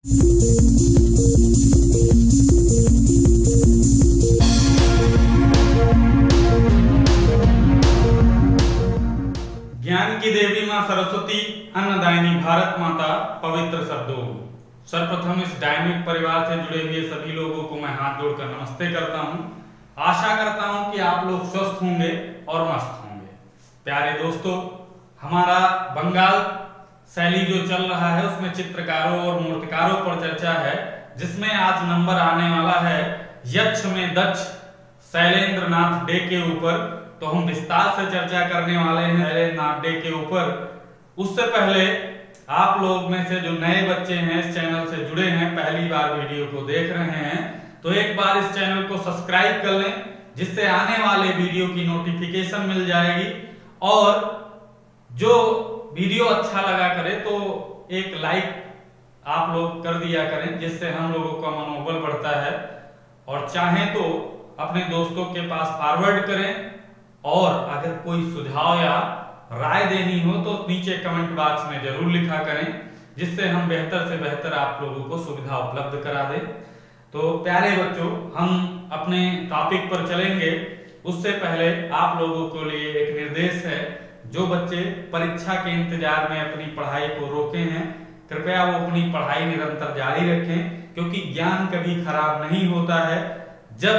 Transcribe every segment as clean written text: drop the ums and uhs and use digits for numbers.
ज्ञान की देवी मां सरस्वती, अन्नदायिनी भारत माता, पवित्र शब्दों। सर्वप्रथम इस डायनिक परिवार से जुड़े हुए सभी लोगों को मैं हाथ जोड़कर नमस्ते करता हूं। आशा करता हूं कि आप लोग स्वस्थ होंगे और मस्त होंगे। प्यारे दोस्तों, हमारा बंगाल शैली जो चल रहा है उसमें चित्रकारों और मूर्तिकारों पर चर्चा है, जिसमें आज नंबर आने वाला है यक्ष में दक्ष शैलेंद्र नाथ डे के ऊपर। तो हम विस्तार से चर्चा करने वाले हैं शैलेंद्र नाथ डे के ऊपर। उससे पहले आप लोग में से जो नए बच्चे हैं इस चैनल से जुड़े हैं, पहली बार वीडियो को देख रहे हैं, तो एक बार इस चैनल को सब्सक्राइब कर लें, जिससे आने वाले वीडियो की नोटिफिकेशन मिल जाएगी। और जो वीडियो अच्छा लगा करे तो एक लाइक आप लोग कर दिया करें, जिससे हम लोगों का मनोबल बढ़ता है। और चाहें तो अपने दोस्तों के पास फॉरवर्ड करें। और अगर कोई सुझाव या राय देनी हो तो नीचे कमेंट बॉक्स में जरूर लिखा करें, जिससे हम बेहतर से बेहतर आप लोगों को सुविधा उपलब्ध करा दें। तो प्यारे बच्चों, हम अपने टॉपिक पर चलेंगे। उससे पहले आप लोगों के लिए एक निर्देश है। जो बच्चे परीक्षा के इंतजार में अपनी पढ़ाई को रोके हैं, कृपया वो अपनी पढ़ाई निरंतर जारी रखें, क्योंकि ज्ञान कभी खराब नहीं होता है। जब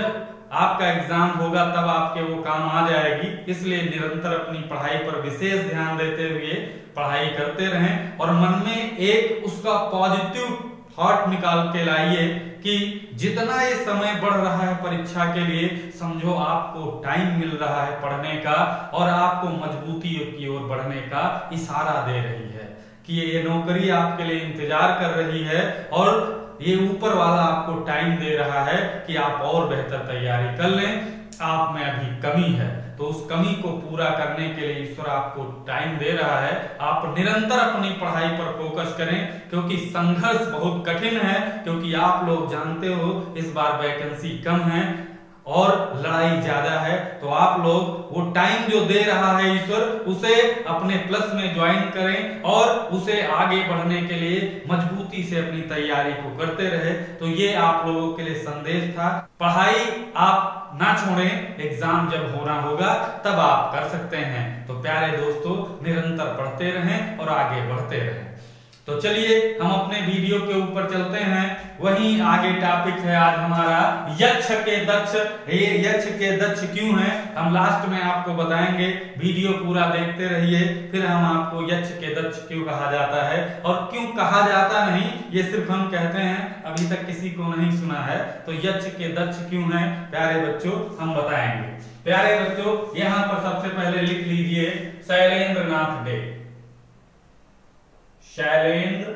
आपका एग्जाम होगा तब आपके वो काम आ जाएगी। इसलिए निरंतर अपनी पढ़ाई पर विशेष ध्यान देते हुए पढ़ाई करते रहें और मन में एक उसका पॉजिटिव थॉट निकाल के लाइए कि जितना ये समय बढ़ रहा है परीक्षा के लिए, समझो आपको टाइम मिल रहा है पढ़ने का और आपको मजबूती की ओर बढ़ने का इशारा दे रही है कि ये नौकरी आपके लिए इंतजार कर रही है और ये ऊपर वाला आपको टाइम दे रहा है कि आप और बेहतर तैयारी कर लें। आप में अभी कमी है, तो उस कमी को पूरा करने के लिए ईश्वर आपको टाइम दे रहा है। आप निरंतर अपनी पढ़ाई पर फोकस करें, क्योंकि संघर्ष बहुत कठिन है, क्योंकि आप लोग जानते हो इस बार वैकेंसी कम है और लड़ाई ज्यादा है। तो आप लोग वो टाइम जो दे रहा है ईश्वर, उसे अपने प्लस में ज्वाइन करें और उसे आगे बढ़ने के लिए मजबूती से अपनी तैयारी को करते रहे। तो ये आप लोगों के लिए संदेश था। पढ़ाई आप ना छोड़ें, एग्जाम जब होना होगा तब आप कर सकते हैं। तो प्यारे दोस्तों, निरंतर पढ़ते रहें और आगे बढ़ते रहें। तो चलिए हम अपने वीडियो के ऊपर चलते हैं। वहीं आगे टॉपिक है आज हमारा यक्ष के दक्ष। ये यक्ष के दक्ष क्यों है हम लास्ट में आपको बताएंगे। वीडियो पूरा देखते रहिए, फिर हम आपको यक्ष के दक्ष क्यों कहा जाता है और क्यों कहा जाता नहीं, ये सिर्फ हम कहते हैं, अभी तक किसी को नहीं सुना है। तो यक्ष के दक्ष क्यों है प्यारे बच्चों, हम बताएंगे। प्यारे बच्चों, यहाँ पर सबसे पहले लिख लीजिए शैलेंद्र नाथ डे। शैलेंद्र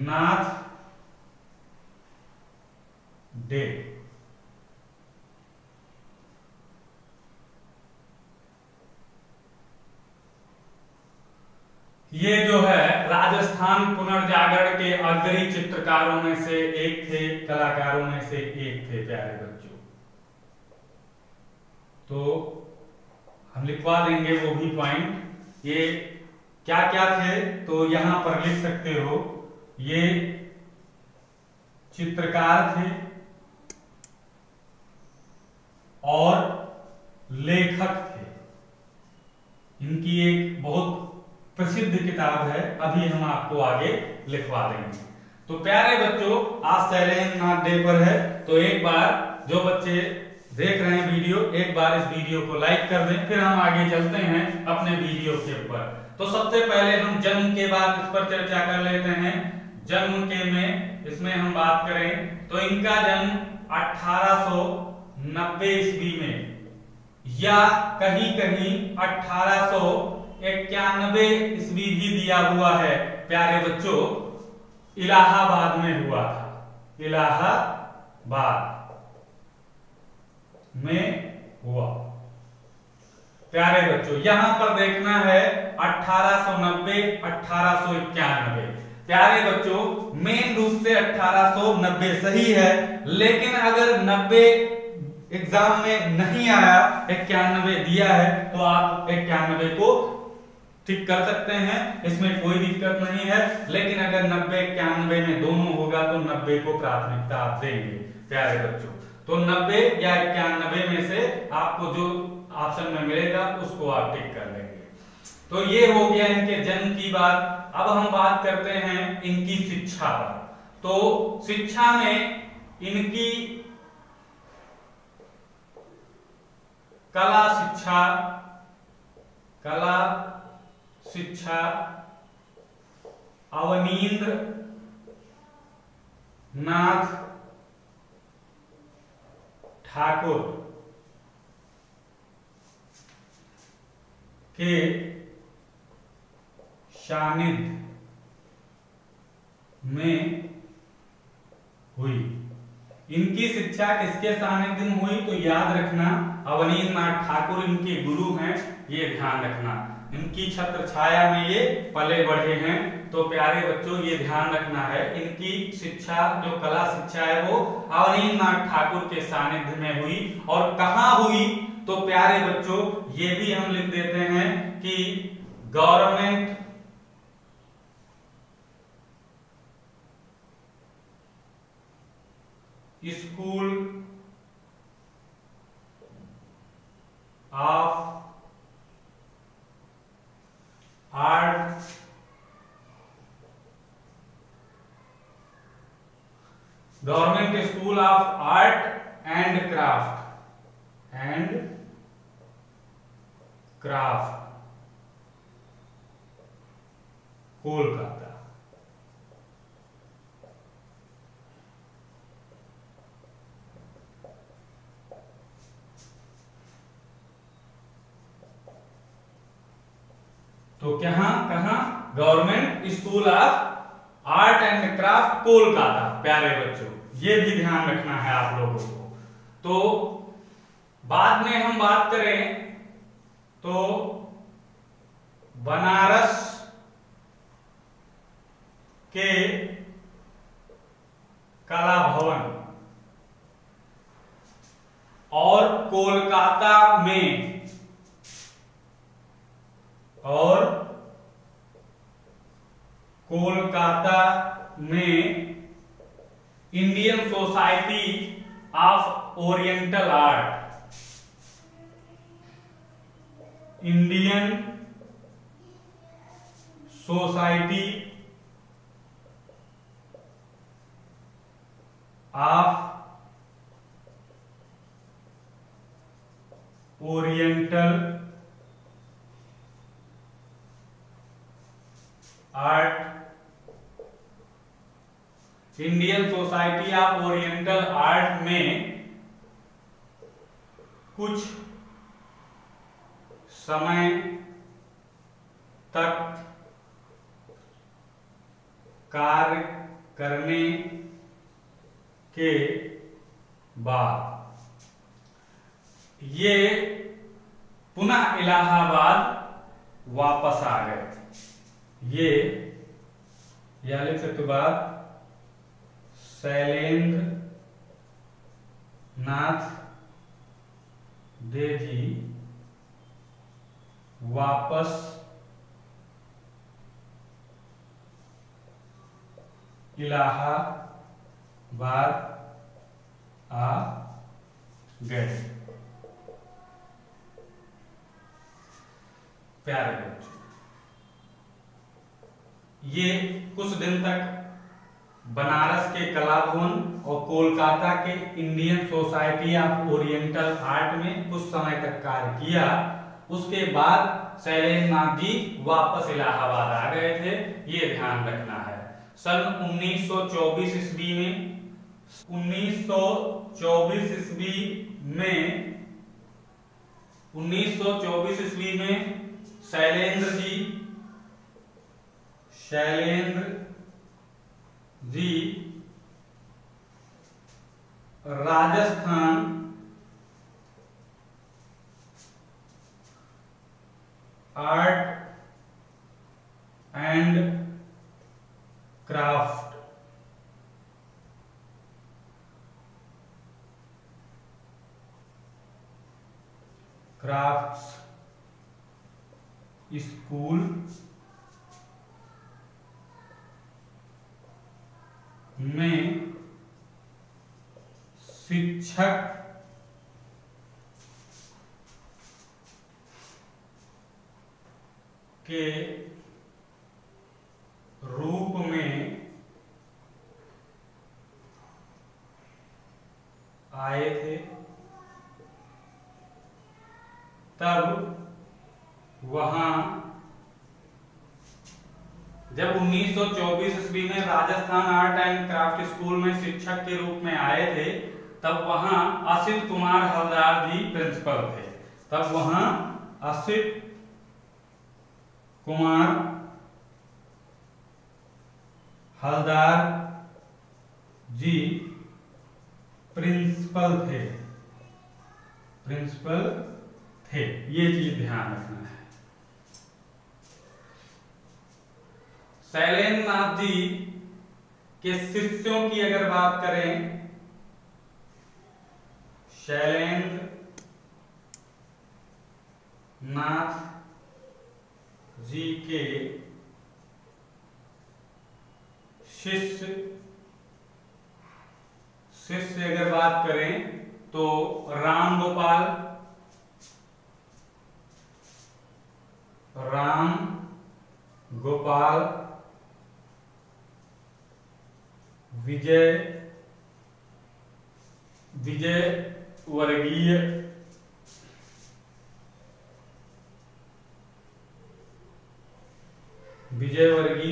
नाथ डे। ये जो है राजस्थान पुनर्जागरण के अग्रणी चित्रकारों में से एक थे, कलाकारों में से एक थे प्यारे बच्चों। तो हम लिखवा देंगे वो भी पॉइंट। ये क्या क्या थे तो यहां पर लिख सकते हो। ये चित्रकार थे और लेखक थे। इनकी एक बहुत प्रसिद्ध किताब है, अभी हम आपको आगे लिखवा देंगे। तो प्यारे बच्चों, आज शैलेंद्र नाथ डे पर है, तो एक बार जो बच्चे देख रहे हैं वीडियो, एक बार इस वीडियो को लाइक कर दें, फिर हम आगे चलते हैं अपने वीडियो के ऊपर। तो सबसे पहले हम जन्म के बाद इस पर चर्चा कर लेते हैं। जन्म के में इसमें हम बात करें तो इनका जन्म 1890 ईस्वी में या कहीं कहीं 1891 ईस्वी भी दिया हुआ है प्यारे बच्चों, इलाहाबाद में हुआ था। इलाहाबाद में हुआ। प्यारे बच्चों, यहां पर देखना है 1890 1891। प्यारे बच्चों, मेन रूप से 1890 सही है, लेकिन अगर 90 एग्जाम में नहीं आया, 91 दिया है, तो आप 91 को ठीक कर सकते हैं, इसमें कोई दिक्कत नहीं है। लेकिन अगर 90 91 में दोनों होगा तो 90 को प्राथमिकता आप देंगे प्यारे बच्चों। तो 90 या 91 में से आपको जो ऑप्शन में मिलेगा उसको आप टिक कर लेंगे। तो ये हो गया इनके जन्म की बात। अब हम बात करते हैं इनकी शिक्षा पर। तो शिक्षा में इनकी कला शिक्षा अवनींद्र नाथ ठाकुर के सानिध्य में हुई। इनकी शिक्षा किसके सानिध्य में हुई? तो याद रखना अवनींद्र नाथ ठाकुर इनके गुरु हैं, ये ध्यान रखना। इनकी छत्र छाया में ये पले बढ़े हैं। तो प्यारे बच्चों ये ध्यान रखना है, इनकी शिक्षा जो कला शिक्षा है वो अवनींद्र नाथ ठाकुर के सानिध्य में हुई। और कहाँ हुई? तो प्यारे बच्चों ये भी हम लिख देते हैं कि government school of art government school of art and craft Kolkata. तो कहां government school of art and craft Kolkata. प्यारे बच्चों ये भी ध्यान रखना है आप लोगों को। तो बाद में हम बात करें तो बनारस के कला भवन और कोलकाता में Indian society of oriental art, Indian society of oriental art, Indian society of oriental art में कुछ समय तक कार्य करने के बाद ये पुनः इलाहाबाद वापस आ गए। ये या लिख सकते बाद शैलेंद्र नाथ दे जी वापस इलाहाबाद आ गए। प्यारे बच्चों ये कुछ दिन तक बनारस के कला भवन और कोलकाता के Indian society of oriental art में कुछ समय तक कार्य किया। उसके बाद शैलेंद्र नाथ जी वापस इलाहाबाद आ गए थे, ये ध्यान रखना है। सन 1924 ईस्वी में Shailendra ji Rajasthan art and craft school में शिक्षक के रूप में आए थे, तब वहां जब 1924 ईस्वी में Rajasthan art and craft school में शिक्षक के रूप में आए थे, तब वहां असित कुमार हलदार जी प्रिंसिपल थे। तब वहां असित कुमार हलदार जी प्रिंसिपल थे। ये चीज ध्यान रखना है। शैलेंद्र नाथ जी के शिष्यों की अगर बात करें, शैलेंद्र नाथ जी के शिष्य अगर बात करें तो राम गोपाल, विजय वर्गीय,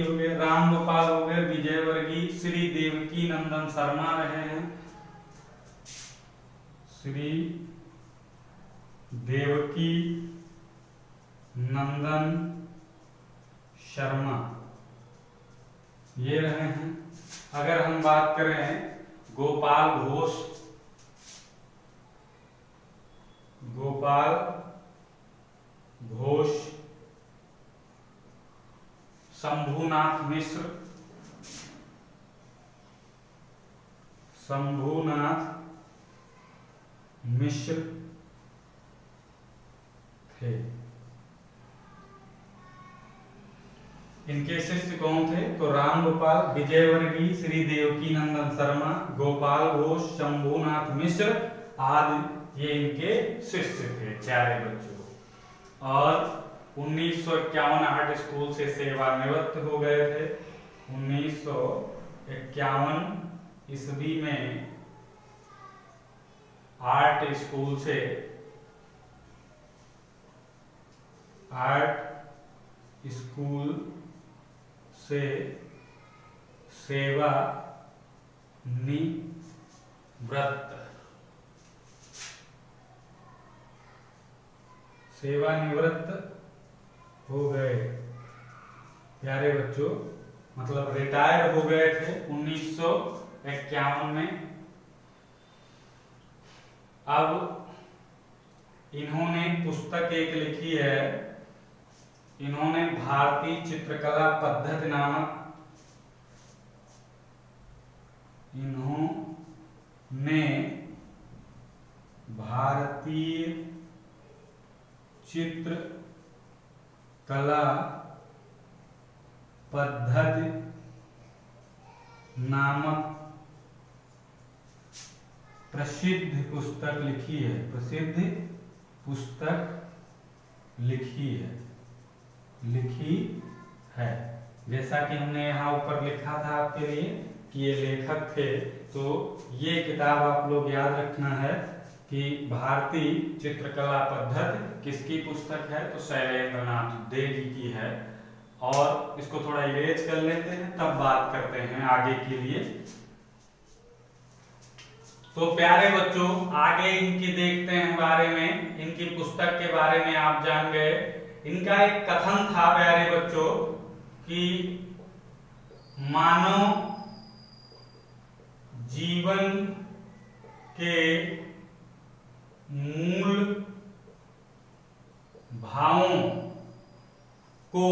हो गए, राम गोपाल हो गए, विजय वर्गीय, श्री देवकी नंदन शर्मा रहे हैं, श्री देवकी नंदन शर्मा ये रहे हैं। अगर हम बात करें गोपाल घोष, शंभुनाथ मिश्र थे। इनके शिष्य कौन थे? तो राम गोपाल, विजय वर्गीय, श्री देवकी नंदन शर्मा, गोपाल घोष, शंभुनाथ मिश्र आदि ये इनके शिष्य थे, प्यारे बच्चों। और 1951 आर्ट स्कूल से सेवानिवृत्त हो गए थे। 1951 ईस्वी में आर्ट स्कूल से सेवानिवृत्त हो गए, प्यारे बच्चों, मतलब रिटायर हो गए थे 1951 में। अब इन्होंने पुस्तक एक लिखी है, इन्होंने भारतीय चित्रकला पद्धति नामक भारतीय चित्रकला पद्धति नामक प्रसिद्ध पुस्तक लिखी है। जैसा कि हमने यहाँ ऊपर लिखा था आपके लिए कि ये लेखक थे, तो ये किताब आप लोग याद रखना है कि भारतीय चित्रकला पद्धति किसकी पुस्तक है? तो शैलेंद्र नाथ दे जी की है। और इसको थोड़ा इरेज कर लेते हैं, तब बात करते हैं आगे के लिए। तो प्यारे बच्चों, आगे इनकी देखते हैं बारे में, इनकी पुस्तक के बारे में आप जान गए। इनका एक कथन था प्यारे बच्चों कि मानव जीवन के मूल भावों को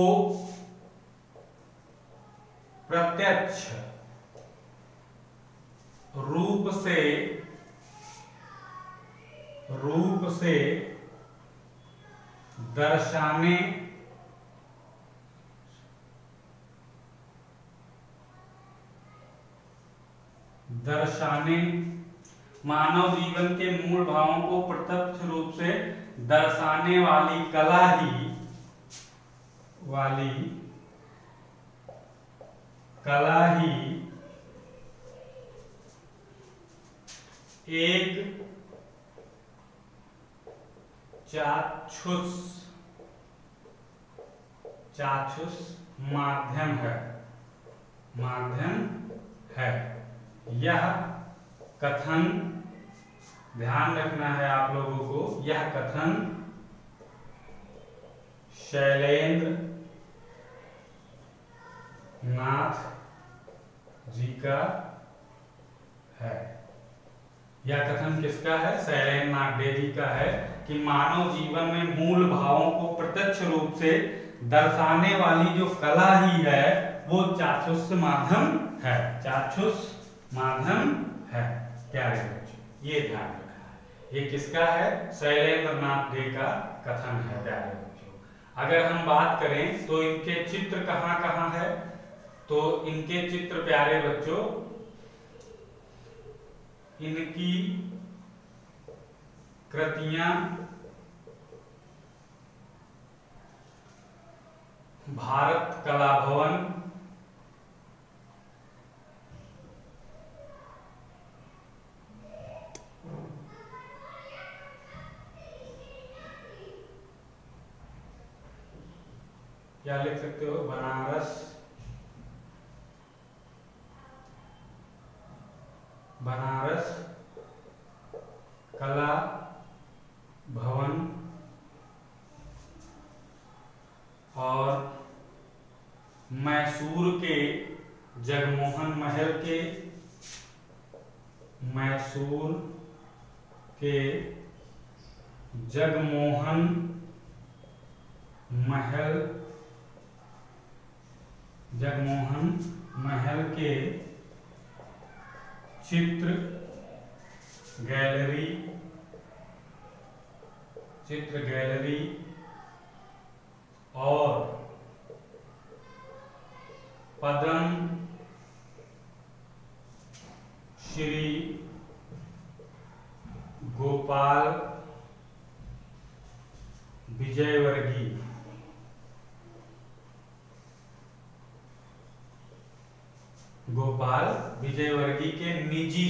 प्रत्यक्ष रूप से दर्शाने दर्शाने, मानव जीवन के मूल भावों को प्रत्यक्ष रूप से दर्शाने वाली कला ही एक चाक्षुष माध्यम है। यह कथन ध्यान रखना है आप लोगों को, यह कथन शैलेंद्र नाथ जी का है। यह कथन किसका है? शैलेंद्र नाथ डे जी का है कि मानव जीवन में मूल भावों को प्रत्यक्ष रूप से दर्शाने वाली जो कला ही है वो चाक्षुष माध्यम है। चाक्षुष माध्यम है। प्यारे बच्चों, ये ध्यान रखना है। ये किसका है? शैलेंद्र नाथ डे का कथन है। प्यारे बच्चों, अगर हम बात करें तो इनके चित्र कहाँ कहाँ है, तो इनके चित्र प्यारे बच्चों, इनकी कृतियां भारत कला भवन, क्या लिख सकते हो? बनारस कला भवन और मैसूर के जगमोहन महल के जगमोहन महल के चित्र गैलरी और पद्म श्री गोपाल विजयवर्गीय के निजी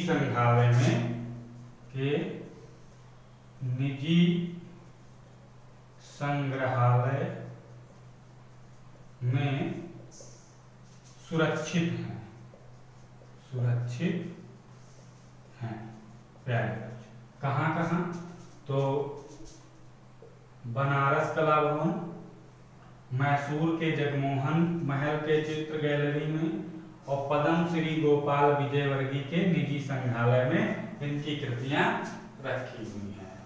संग्रहालय में सुरक्षित हैं। प्यारे बच्चों, कहाँ? तो बनारस कला भवन, मैसूर के जगमोहन महल के चित्र गैलरी में और पद्म श्री गोपाल विजयवर्गीय के निजी संग्रहालय में इनकी कृतियां रखी हुई हैं।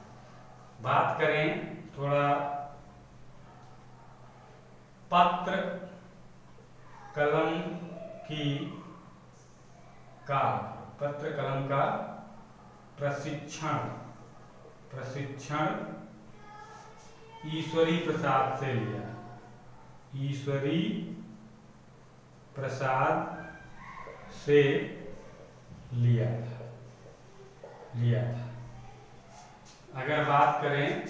बात करें थोड़ा पत्र कलम का प्रशिक्षण ईश्वरी प्रसाद से लिया था। अगर बात करें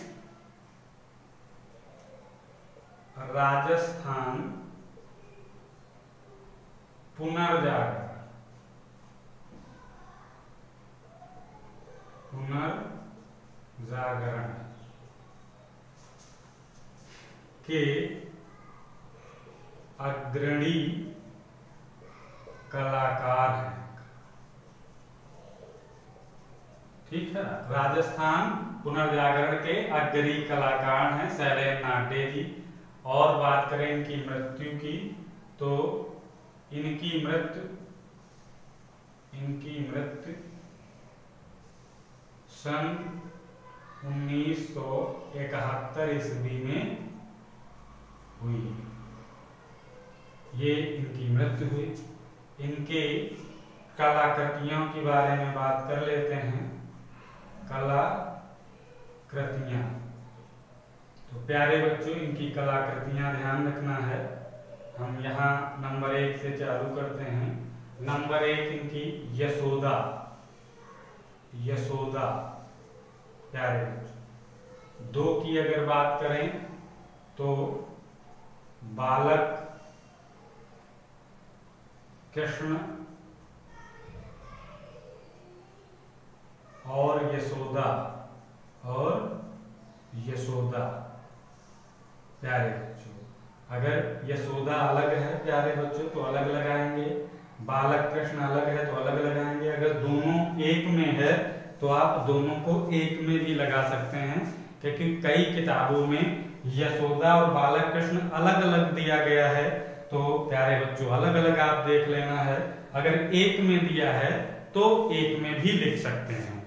राजस्थान पुनर्जागरण के अग्रणी कलाकार हैं। ठीक है, राजस्थान पुनर्जागरण के अग्रणी कलाकार हैं शैलेंद्र नाथ डे जी। और बात करें इनकी मृत्यु की, तो इनकी मृत्यु सन 1971 ईस्वी में हुई। ये इनकी मृत्यु हुई। इनके कलाकृतियों के बारे में बात कर लेते हैं। कलाकृतियां, तो प्यारे बच्चों, इनकी कलाकृतियां ध्यान रखना है। हम यहाँ नंबर 1 से चालू करते हैं। नंबर 1 इनकी यशोदा, यशोदा प्यारे बच्चों। 2 की अगर बात करें तो बालक कृष्ण और यशोदा, और यशोदा प्यारे बच्चों। अगर यशोदा अलग है प्यारे बच्चों तो अलग लगाएंगे, बालक कृष्ण अलग है तो अलग लगाएंगे। अगर दोनों एक में है तो आप दोनों को एक में भी लगा सकते हैं, क्योंकि कई किताबों में यशोदा और बालक कृष्ण अलग अलग दिया गया है, तो प्यारे बच्चों अलग अलग आप देख लेना है। अगर एक में दिया है तो एक में भी लिख सकते हैं।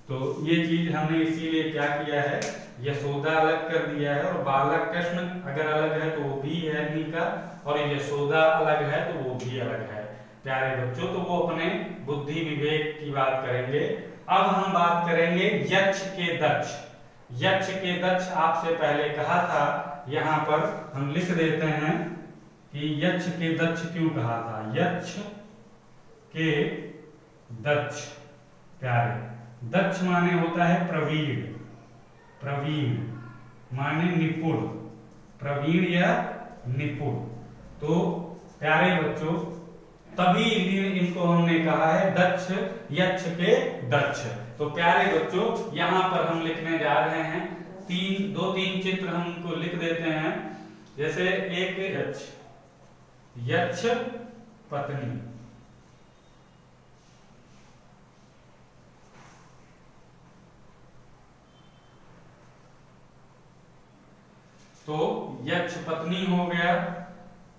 तो ये चीज हमने इसीलिए क्या किया है, यशोदा अलग कर दिया है, और बालक कृष्ण अगर अलग है तो वो भी है इन्हीं का, और यशोदा अलग है तो वो भी अलग है प्यारे बच्चों। तो वो अपने बुद्धि विवेक की बात करेंगे। अब हम बात करेंगे यक्ष के दक्ष। यक्ष के दक्ष आपसे पहले कहा था, यहाँ पर हम लिख देते हैं कि यक्ष के दक्ष क्यों कहा था। यक्ष के दक्ष प्यारे, दक्ष माने होता है प्रवीण, प्रवीण माने निपुण, प्रवीण या निपुण। तो प्यारे बच्चों तभी इनको हमने कहा है दक्ष, यक्ष के दक्ष। तो प्यारे बच्चों यहाँ पर हम लिखने जा रहे हैं 2-3 चित्र हम इनको लिख देते हैं। जैसे एक यक्ष, यक्ष पत्नी, तो यक्ष पत्नी हो गया।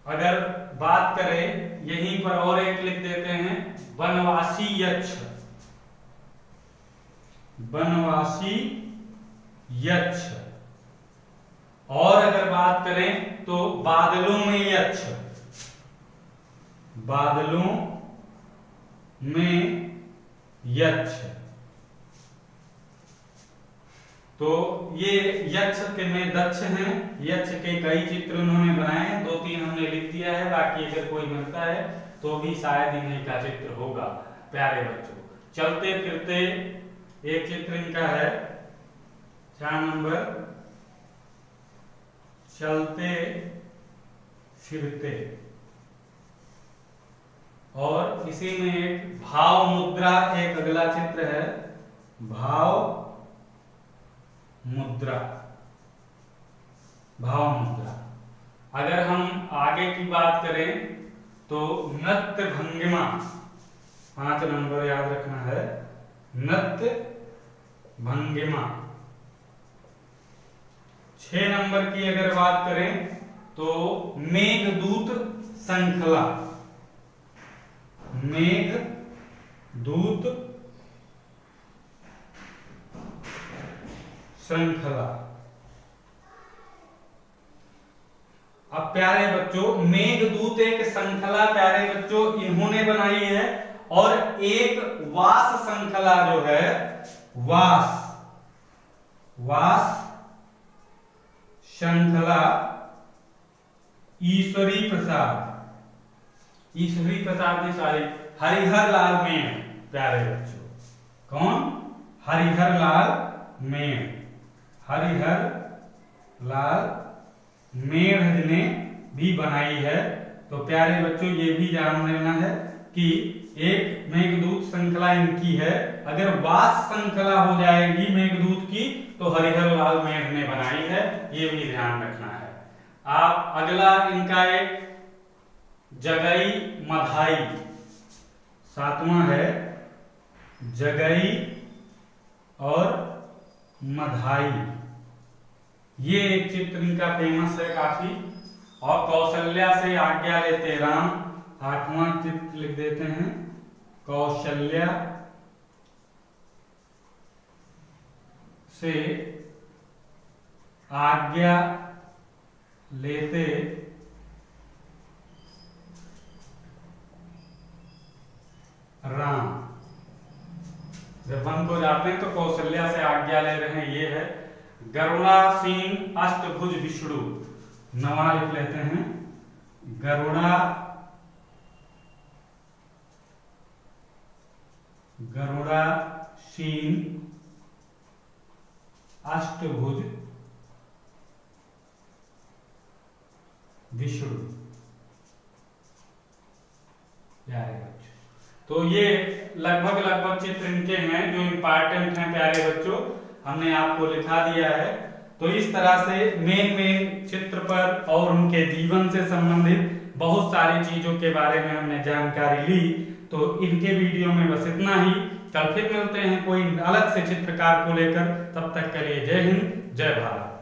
अगर बात करें यहीं पर और एक लिख देते हैं वनवासी यक्ष, वनवासी यक्ष। और अगर बात करें तो बादलों में यक्ष, बादलों में यक्ष। तो ये यक्ष के में दक्ष हैं। यक्ष के कई चित्र उन्होंने बनाए हैं, 2-3 हमने लिख दिया है, बाकी अगर कोई मिलता है तो भी शायद इन्हीं का चित्र होगा प्यारे बच्चों। चलते फिरते एक चित्र इनका है 4 नंबर, चलते फिरते। और इसी में एक भाव मुद्रा, एक अगला चित्र है भाव मुद्रा, भाव मुद्रा। अगर हम आगे की बात करें तो नृत्य भंगिमा, 5 नंबर याद रखना है, नृत्य भंगिमा। 6 नंबर की अगर बात करें तो मेघदूत श्रृंखला, मेघदूत श्रृंखला। अब प्यारे बच्चों मेघदूत एक श्रृंखला प्यारे बच्चों इन्होंने बनाई है, और एक वास श्रृंखला जो है, वास श्रृंखला ईश्वरी प्रसाद, ईश्वरी प्रसाद देसाई, हरिहर लाल मेण प्यारे बच्चों। कौन? हरिहर लाल मेण, हरिहर लाल मेढ़ ने भी बनाई है। तो प्यारे बच्चों ये भी जान लेना है कि एक मेघदूत श्रृंखला इनकी है, अगर वास श्रृंखला हो जाएगी मेघदूत की तो हरिहर लाल मेढ़ ने बनाई है, ये भी ध्यान रखना है आप। अगला इनका एक जगई मधाई, 7वां है जगई और मधाई। ये एक चित्र इनका फेमस है काफी। और कौशल्या से आज्ञा लेते राम, 8वां चित्र लिख देते हैं कौशल्या से आज्ञा लेते राम। जब वन को जाते हैं तो कौशल्या से आज्ञा ले रहे हैं, ये है गरुड़ासीन अष्टभुज विष्णु, 9वां लिख लेते हैं गरुड़ा गरुड़ासीन अष्टभुज विष्णु। प्यारे बच्चों, तो ये लगभग चित्र इनके हैं जो इम्पोर्टेंट हैं। प्यारे बच्चों, हमने आपको लिखा दिया है। तो इस तरह से मेन चित्र पर और उनके जीवन से संबंधित बहुत सारी चीजों के बारे में हमने जानकारी ली। तो इनके वीडियो में बस इतना ही। कल फिर मिलते हैं कोई अलग से चित्रकार को लेकर। तब तक के लिए जय हिंद, जय भारत।